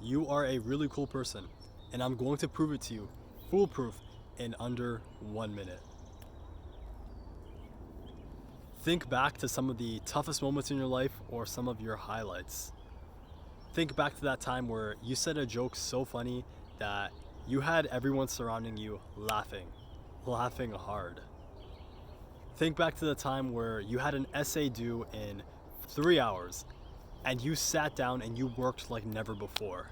You are a really cool person, and I'm going to prove it to you, foolproof, in under 1 minute. Think back to some of the toughest moments in your life or some of your highlights. Think back to that time where you said a joke so funny that you had everyone surrounding you laughing hard. Think back to the time where you had an essay due in 3 hours and you sat down and you worked like never before.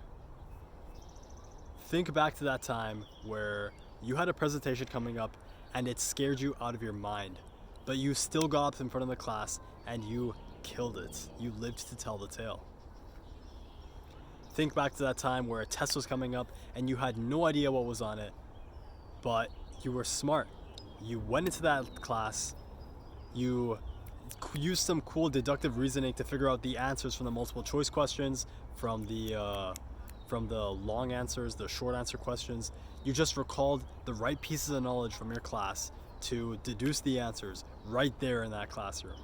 Think back to that time where you had a presentation coming up and it scared you out of your mind, but you still got up in front of the class and you killed it. You lived to tell the tale. Think back to that time where a test was coming up and you had no idea what was on it, but you were smart. You went into that class, you used some cool deductive reasoning to figure out the answers from the multiple choice questions, from the long answers, the short answer questions. You just recalled the right pieces of knowledge from your class to deduce the answers right there in that classroom.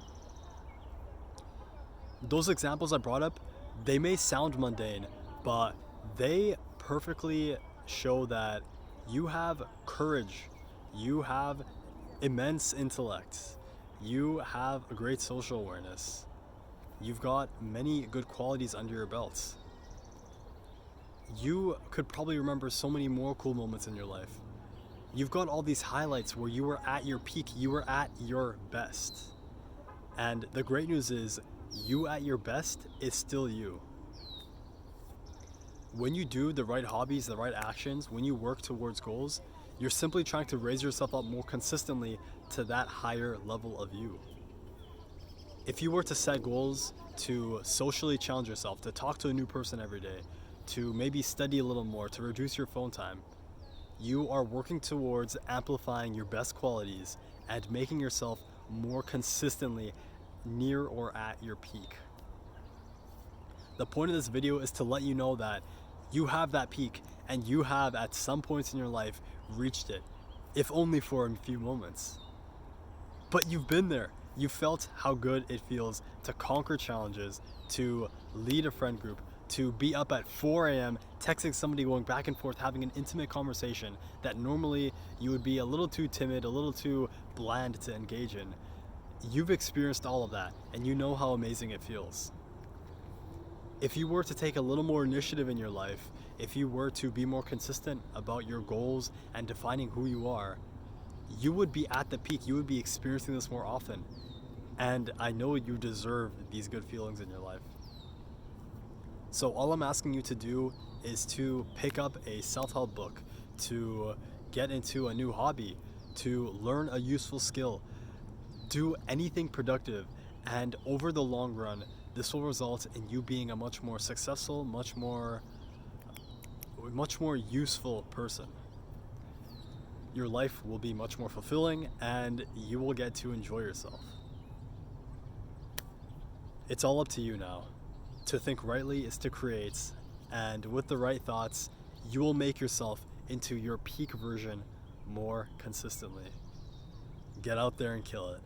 Those examples I brought up, they may sound mundane, but they perfectly show that you have courage, you have immense intellect, you have a great social awareness, you've got many good qualities under your belts. You could probably remember so many more cool moments in your life. You've got all these highlights where you were at your peak, you were at your best. And the great news is, you at your best is still you. When you do the right hobbies, the right actions, when you work towards goals, you're simply trying to raise yourself up more consistently to that higher level of you. If you were to set goals to socially challenge yourself, to talk to a new person every day, to maybe study a little more, to reduce your phone time, you are working towards amplifying your best qualities and making yourself more consistently near or at your peak. The point of this video is to let you know that you have that peak and you have at some points in your life reached it, if only for a few moments. But you've been there. You felt how good it feels to conquer challenges, to lead a friend group, to be up at 4 a.m. texting somebody, going back and forth, having an intimate conversation that normally you would be a little too timid, a little too bland to engage in. You've experienced all of that and you know how amazing it feels. If you were to take a little more initiative in your life, if you were to be more consistent about your goals and defining who you are, you would be at the peak. You would be experiencing this more often. And I know you deserve these good feelings in your life. So all I'm asking you to do is to pick up a self-help book, to get into a new hobby, to learn a useful skill, do anything productive, and over the long run, this will result in you being a much more successful, much more useful person. Your life will be much more fulfilling and you will get to enjoy yourself. It's all up to you now. To think rightly is to create, and with the right thoughts, you will make yourself into your peak version more consistently. Get out there and kill it.